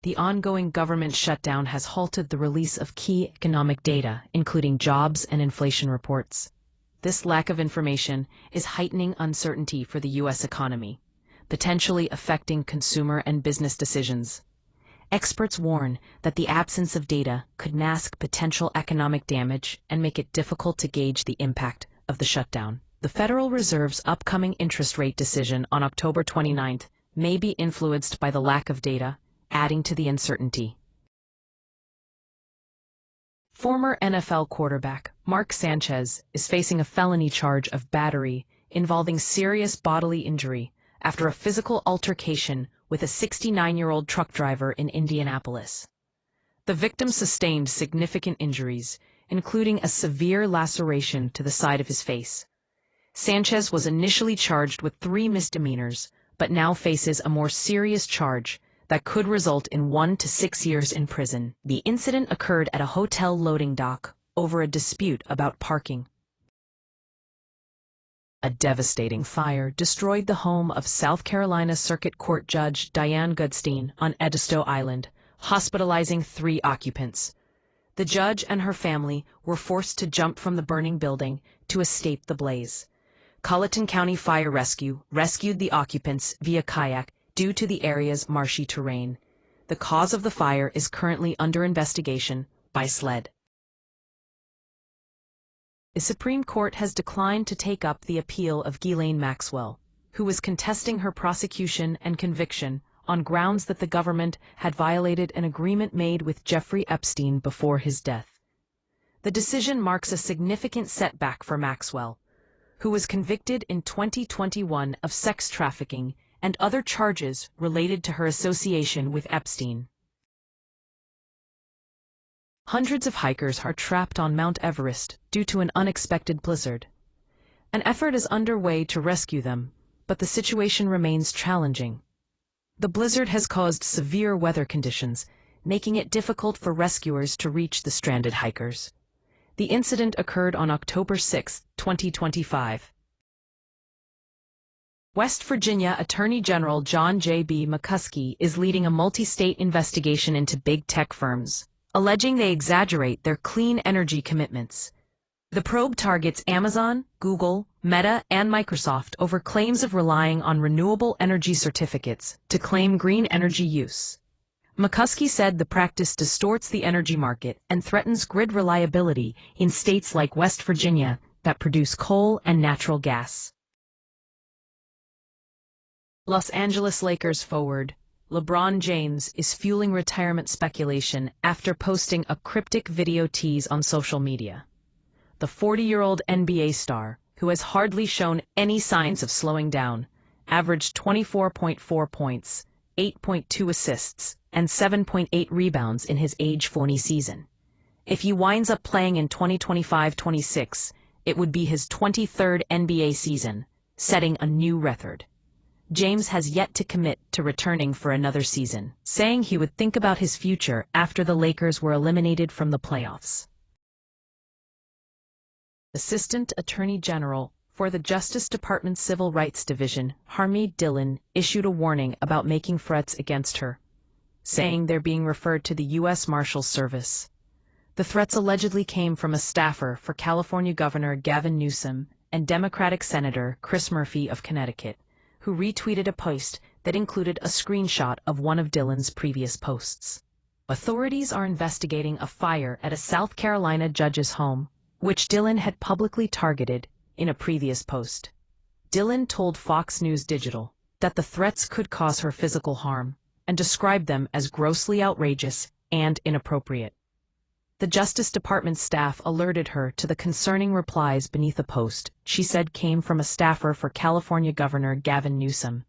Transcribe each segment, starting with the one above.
the ongoing government shutdown has halted the release of key economic data, including jobs and inflation reports. This lack of information is heightening uncertainty for the U.S. economy, potentially affecting consumer and business decisions. Experts warn that the absence of data could mask potential economic damage and make it difficult to gauge the impact of the shutdown. The Federal Reserve's upcoming interest rate decision on October 29 may be influenced by the lack of data, adding to the uncertainty. Former NFL quarterback Mark Sanchez is facing a felony charge of battery involving serious bodily injury after a physical altercation with a 69-year-old truck driver in Indianapolis. The victim sustained significant injuries, including a severe laceration to the side of his face. Sanchez was initially charged with 3 misdemeanors, but now faces a more serious charge that could result in 1 to 6 years in prison. The incident occurred at a hotel loading dock over a dispute about parking. A devastating fire destroyed the home of South Carolina Circuit Court Judge Diane Goodstein on Edisto Island, hospitalizing 3 occupants. The judge and her family were forced to jump from the burning building to escape the blaze. Colleton County Fire Rescue rescued the occupants via kayak due to the area's marshy terrain. The cause of the fire is currently under investigation by SLED. The Supreme Court has declined to take up the appeal of Ghislaine Maxwell, who was contesting her prosecution and conviction on grounds that the government had violated an agreement made with Jeffrey Epstein before his death. The decision marks a significant setback for Maxwell, who was convicted in 2021 of sex trafficking and other charges related to her association with Epstein. Hundreds of hikers are trapped on Mount Everest due to an unexpected blizzard. An effort is underway to rescue them, but the situation remains challenging. The blizzard has caused severe weather conditions, making it difficult for rescuers to reach the stranded hikers. The incident occurred on October 6, 2025. West Virginia Attorney General John J.B. McCuskey is leading a multi-state investigation into big tech firms, alleging they exaggerate their clean energy commitments. The probe targets Amazon, Google, Meta, and Microsoft over claims of relying on renewable energy certificates to claim green energy use. McCuskey said the practice distorts the energy market and threatens grid reliability in states like West Virginia that produce coal and natural gas. Los Angeles Lakers forward LeBron James is fueling retirement speculation after posting a cryptic video tease on social media. The 40-year-old NBA star, who has hardly shown any signs of slowing down, averaged 24.4 points, 8.2 assists, and 7.8 rebounds in his age 40 season. If he winds up playing in 2025-26, it would be his 23rd NBA season, setting a new record. James has yet to commit to returning for another season, saying he would think about his future after the Lakers were eliminated from the playoffs. Assistant Attorney General for the Justice Department's Civil Rights Division, Harmeet Dhillon, issued a warning about making threats against her, saying they're being referred to the U.S. Marshals Service. The threats allegedly came from a staffer for California Governor Gavin Newsom and Democratic Senator Chris Murphy of Connecticut, who retweeted a post that included a screenshot of one of Dhillon's previous posts. Authorities are investigating a fire at a South Carolina judge's home, which Dhillon had publicly targeted in a previous post. Dhillon told Fox News Digital that the threats could cause her physical harm and described them as grossly outrageous and inappropriate. The Justice Department staff alerted her to the concerning replies beneath a post she said came from a staffer for California Governor Gavin Newsom.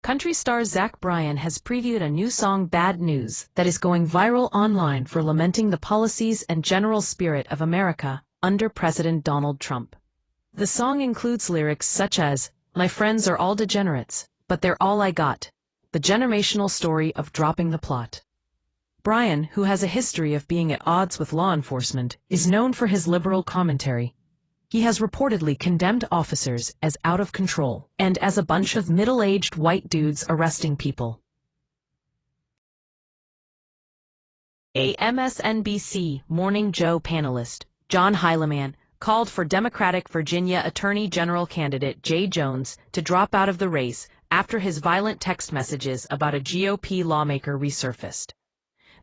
Country star Bryan has previewed a new song, Bad News, that is going viral online for lamenting the policies and general spirit of America under President Donald Trump. The song includes lyrics such as, "My friends are all degenerates, but they're all I got," the generational story of dropping the plot. Bryan, who has a history of being at odds with law enforcement, is known for his liberal commentary. He has reportedly condemned officers as out of control and as a bunch of middle-aged white dudes arresting people. A MSNBC Morning Joe panelist, John Heilemann, called for Democratic Virginia Attorney General candidate Jay Jones to drop out of the race after his violent text messages about a GOP lawmaker resurfaced.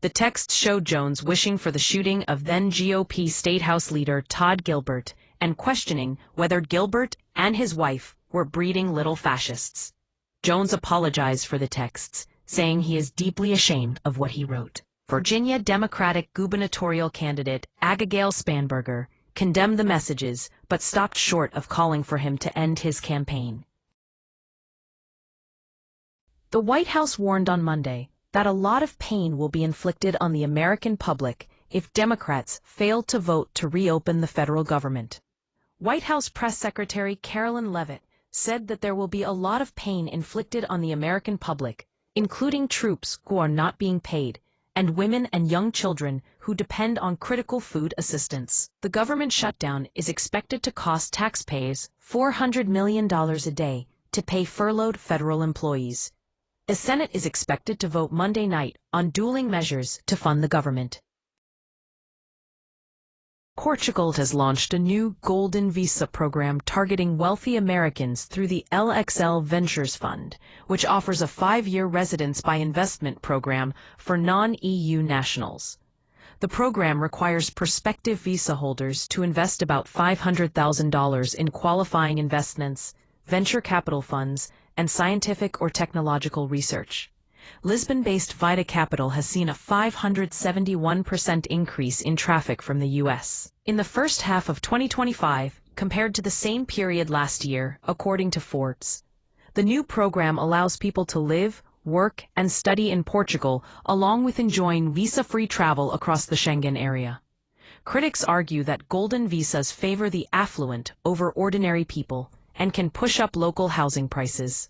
The texts showed Jones wishing for the shooting of then GOP State House leader Todd Gilbert and questioning whether Gilbert and his wife were breeding little fascists. Jones apologized for the texts, saying he is deeply ashamed of what he wrote. Virginia Democratic gubernatorial candidate Abigail Spanberger condemned the messages but stopped short of calling for him to end his campaign. The White House warned on Monday that a lot of pain will be inflicted on the American public if Democrats fail to vote to reopen the federal government. White House Press Secretary Carolyn Leavitt said that there will be a lot of pain inflicted on the American public, including troops who are not being paid, and women and young children who depend on critical food assistance. The government shutdown is expected to cost taxpayers $400 million a day to pay furloughed federal employees. The Senate is expected to vote Monday night on dueling measures to fund the government. Portugal has launched a new Golden Visa program targeting wealthy Americans through the LXL Ventures Fund, which offers a 5-year residence by investment program for non-EU nationals. The program requires prospective visa holders to invest about $500,000 in qualifying investments, venture capital funds, and scientific or technological research. Lisbon-based Vita Capital has seen a 571% increase in traffic from the U.S. in the first half of 2025 compared to the same period last year, according to Forbes. The new program allows people to live, work, and study in Portugal, along with enjoying visa-free travel across the Schengen area. Critics argue that golden visas favor the affluent over ordinary people and can push up local housing prices.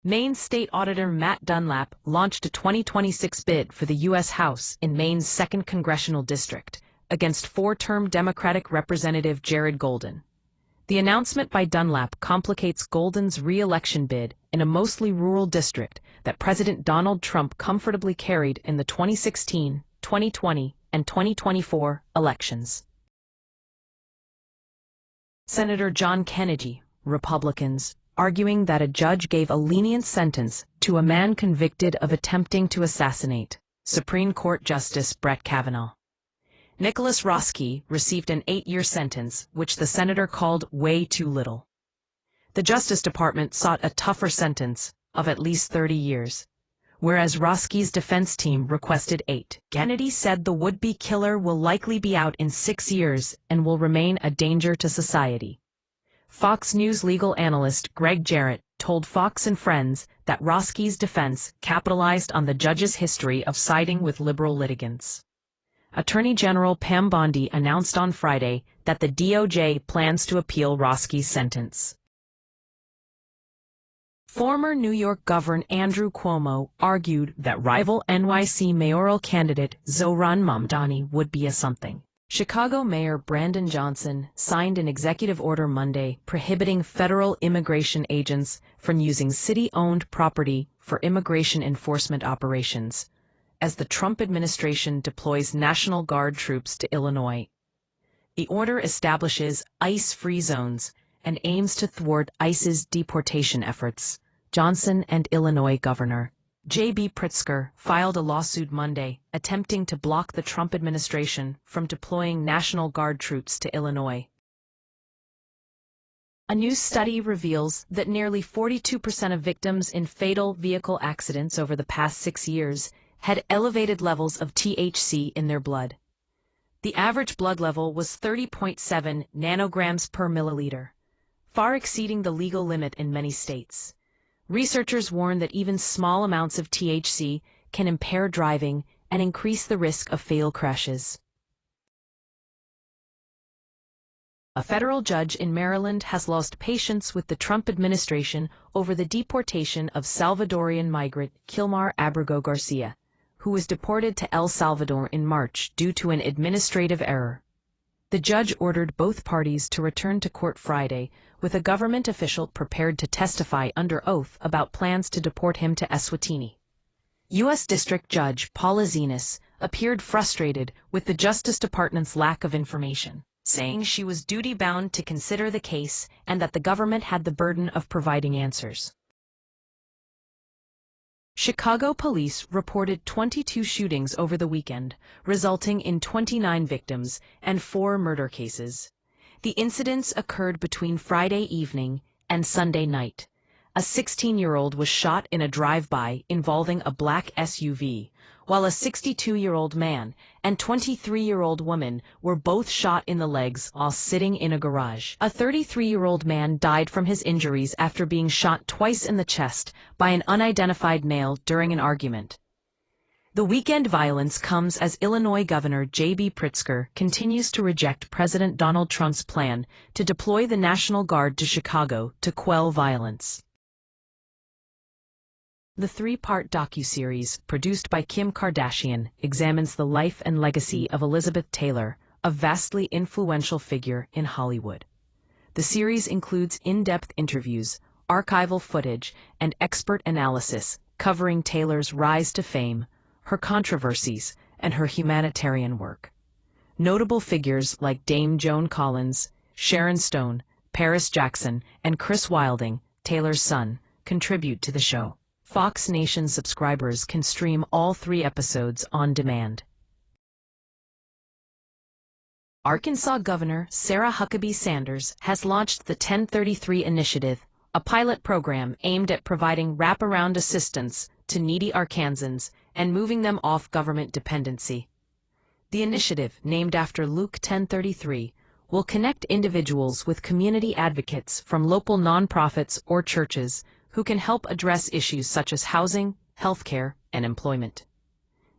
Maine State Auditor Matt Dunlap launched a 2026 bid for the U.S. House in Maine's 2nd Congressional District against 4-term Democratic Representative Jared Golden. The announcement by Dunlap complicates Golden's re-election bid in a mostly rural district that President Donald Trump comfortably carried in the 2016, 2020, and 2024 elections. Senator John Kennedy, Republicans, arguing that a judge gave a lenient sentence to a man convicted of attempting to assassinate Supreme Court Justice Brett Kavanaugh. Nicholas Roskey received an 8-year sentence, which the senator called way too little. The Justice Department sought a tougher sentence of at least 30 years, whereas Roskey's defense team requested 8. Kennedy said the would-be killer will likely be out in 6 years and will remain a danger to society. Fox News legal analyst Greg Jarrett told Fox and Friends that Roskey's defense capitalized on the judge's history of siding with liberal litigants. Attorney General Pam Bondi announced on Friday that the DOJ plans to appeal Roskey's sentence. Former New York Governor Andrew Cuomo argued that rival NYC mayoral candidate Zohran Mamdani would be a something. Chicago Mayor Brandon Johnson signed an executive order Monday prohibiting federal immigration agents from using city-owned property for immigration enforcement operations, as the Trump administration deploys National Guard troops to Illinois. The order establishes ICE-free zones and aims to thwart ICE's deportation efforts. Johnson and Illinois Governor J.B. Pritzker filed a lawsuit Monday attempting to block the Trump administration from deploying National Guard troops to Illinois. A new study reveals that nearly 42% of victims in fatal vehicle accidents over the past 6 years had elevated levels of THC in their blood. The average blood level was 30.7 nanograms per milliliter, far exceeding the legal limit in many states. Researchers warn that even small amounts of THC can impair driving and increase the risk of fatal crashes. A federal judge in Maryland has lost patience with the Trump administration over the deportation of Salvadorian migrant Kilmar Abrego Garcia, who was deported to El Salvador in March due to an administrative error. The judge ordered both parties to return to court Friday, with a government official prepared to testify under oath about plans to deport him to Eswatini. U.S. District Judge Paula Zenas appeared frustrated with the Justice Department's lack of information, saying she was duty-bound to consider the case and that the government had the burden of providing answers. Chicago police reported 22 shootings over the weekend, resulting in 29 victims and 4 murder cases. The incidents occurred between Friday evening and Sunday night. A 16-year-old was shot in a drive-by involving a black SUV, while a 62-year-old man and 23-year-old woman were both shot in the legs while sitting in a garage. A 33-year-old man died from his injuries after being shot twice in the chest by an unidentified male during an argument. The weekend violence comes as Illinois Governor J.B. Pritzker continues to reject President Donald Trump's plan to deploy the National Guard to Chicago to quell violence. The 3-part docuseries, produced by Kim Kardashian, examines the life and legacy of Elizabeth Taylor, a vastly influential figure in Hollywood. The series includes in-depth interviews, archival footage, and expert analysis covering Taylor's rise to fame, her controversies, and her humanitarian work. Notable figures like Dame Joan Collins, Sharon Stone, Paris Jackson, and Chris Wilding, Taylor's son, contribute to the show. Fox Nation subscribers can stream all 3 episodes on demand. Arkansas Governor Sarah Huckabee Sanders has launched the 1033 Initiative, a pilot program aimed at providing wraparound assistance to needy Arkansans and moving them off government dependency. The initiative, named after Luke 10:33, will connect individuals with community advocates from local nonprofits or churches who can help address issues such as housing, healthcare, and employment.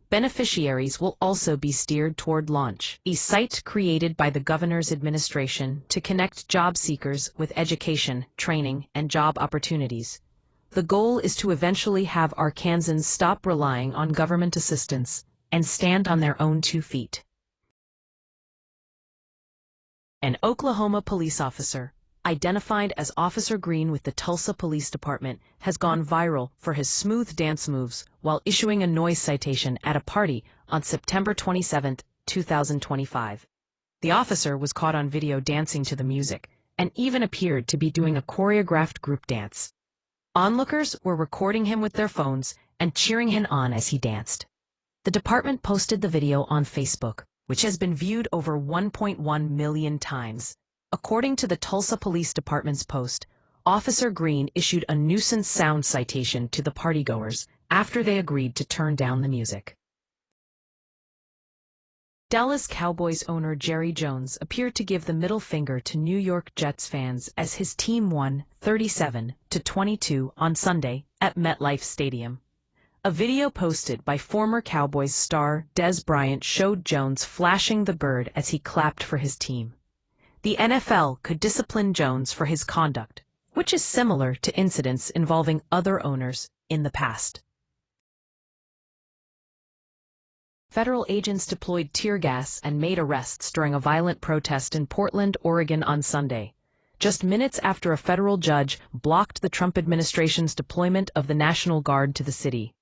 Beneficiaries will also be steered toward Launch, a site created by the governor's administration to connect job seekers with education, training, and job opportunities. The goal is to eventually have Arkansans stop relying on government assistance and stand on their own 2 feet. An Oklahoma police officer, identified as Officer Green with the Tulsa Police Department, has gone viral for his smooth dance moves while issuing a noise citation at a party on September 27, 2025. The officer was caught on video dancing to the music and even appeared to be doing a choreographed group dance. Onlookers were recording him with their phones and cheering him on as he danced. The department posted the video on Facebook, which has been viewed over 1.1 million times. According to the Tulsa Police Department's post, Officer Green issued a nuisance sound citation to the partygoers after they agreed to turn down the music. Dallas Cowboys owner Jerry Jones appeared to give the middle finger to New York Jets fans as his team won 37-22 on Sunday at MetLife Stadium. A video posted by former Cowboys star Dez Bryant showed Jones flashing the bird as he clapped for his team. The NFL could discipline Jones for his conduct, which is similar to incidents involving other owners in the past. Federal agents deployed tear gas and made arrests during a violent protest in Portland, Oregon on Sunday, just minutes after a federal judge blocked the Trump administration's deployment of the National Guard to the city.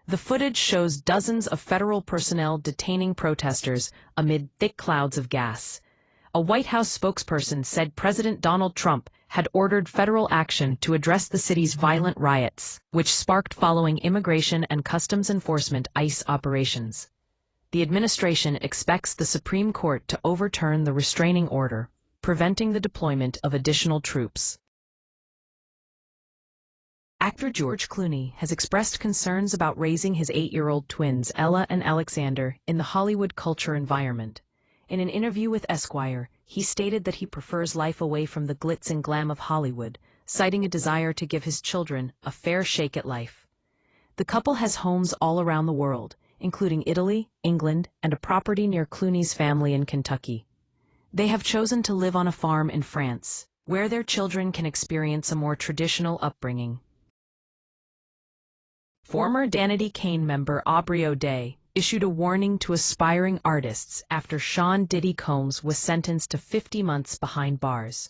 The footage shows dozens of federal personnel detaining protesters amid thick clouds of gas. A White House spokesperson said President Donald Trump had ordered federal action to address the city's violent riots, which sparked following Immigration and Customs Enforcement ICE operations. The administration expects the Supreme Court to overturn the restraining order, preventing the deployment of additional troops. Actor George Clooney has expressed concerns about raising his 8-year-old twins Ella and Alexander in the Hollywood culture environment. In an interview with Esquire, he stated that he prefers life away from the glitz and glam of Hollywood, citing a desire to give his children a fair shake at life. The couple has homes all around the world, including Italy, England, and a property near Clooney's family in Kentucky. They have chosen to live on a farm in France, where their children can experience a more traditional upbringing. Former Danity Kane member Abrego issued a warning to aspiring artists after Sean Diddy Combs was sentenced to 50 months behind bars.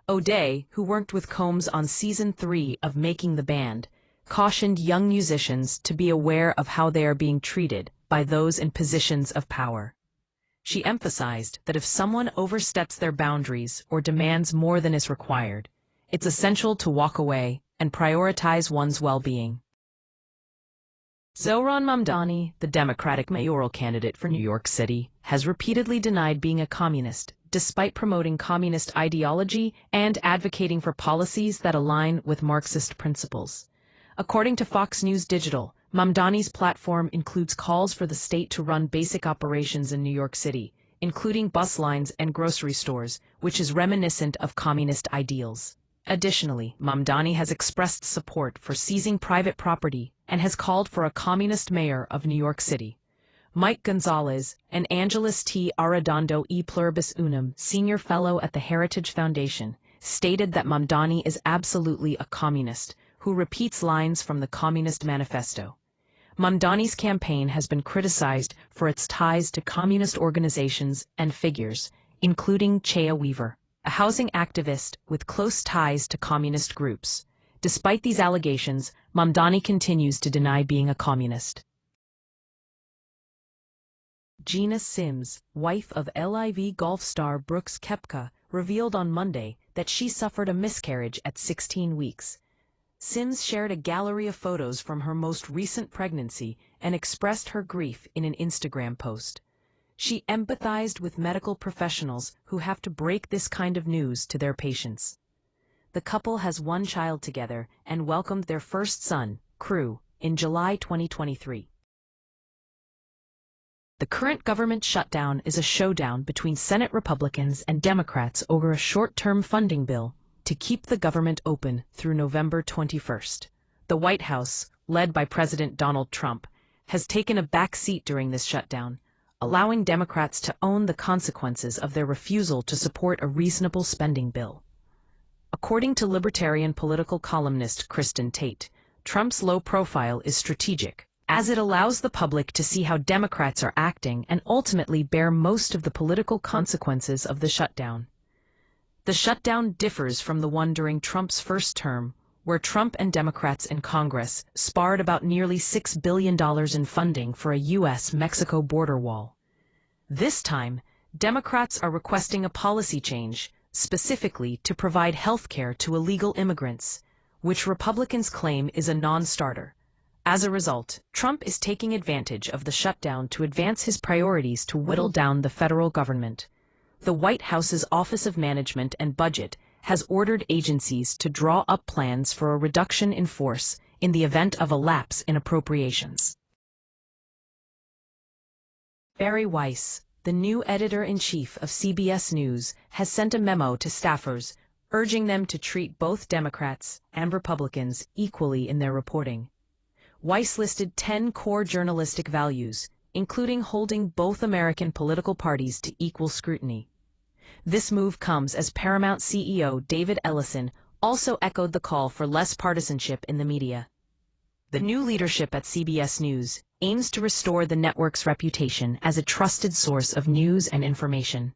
O'Day, who worked with Combs on Season 3 of Making the Band, cautioned young musicians to be aware of how they are being treated by those in positions of power. She emphasized that if someone oversteps their boundaries or demands more than is required, it's essential to walk away and prioritize one's well-being. Zohran Mamdani, the Democratic mayoral candidate for New York City, has repeatedly denied being a communist, despite promoting communist ideology and advocating for policies that align with Marxist principles. According to Fox News Digital, Mamdani's platform includes calls for the state to run basic operations in New York City, including bus lines and grocery stores, which is reminiscent of communist ideals. Additionally, Mamdani has expressed support for seizing private property and has called for a communist mayor of New York City. Mike Gonzalez, an Angeles T. Arredondo e Pluribus Unum senior fellow at the Heritage Foundation, stated that Mamdani is absolutely a communist who repeats lines from the Communist Manifesto. Mamdani's campaign has been criticized for its ties to communist organizations and figures, including Chea Weaver, a housing activist with close ties to communist groups. Despite these allegations, Mamdani continues to deny being a communist. Jena Sims, wife of LIV golf star Brooks Koepka, revealed on Monday that she suffered a miscarriage at 16 weeks. Sims shared a gallery of photos from her most recent pregnancy and expressed her grief in an Instagram post. She empathized with medical professionals who have to break this kind of news to their patients. The couple has one child together and welcomed their first son, Crew, in July 2023. The current government shutdown is a showdown between Senate Republicans and Democrats over a short-term funding bill to keep the government open through November 21st. The White House, led by President Donald Trump, has taken a back seat during this shutdown, allowing Democrats to own the consequences of their refusal to support a reasonable spending bill. According to libertarian political columnist Kristen Tate, Trump's low profile is strategic, as it allows the public to see how Democrats are acting and ultimately bear most of the political consequences of the shutdown. The shutdown differs from the one during Trump's first term, where Trump and Democrats in Congress sparred about nearly $6 billion in funding for a U.S.-Mexico border wall. This time, Democrats are requesting a policy change, specifically to provide health care to illegal immigrants, which Republicans claim is a non-starter. As a result, Trump is taking advantage of the shutdown to advance his priorities to whittle down the federal government. The White House's Office of Management and Budget has ordered agencies to draw up plans for a reduction in force in the event of a lapse in appropriations. Bari Weiss, the new editor-in-chief of CBS News, has sent a memo to staffers urging them to treat both Democrats and Republicans equally in their reporting. Weiss listed 10 core journalistic values, including holding both American political parties to equal scrutiny. This move comes as Paramount CEO David Ellison also echoed the call for less partisanship in the media. The new leadership at CBS News aims to restore the network's reputation as a trusted source of news and information.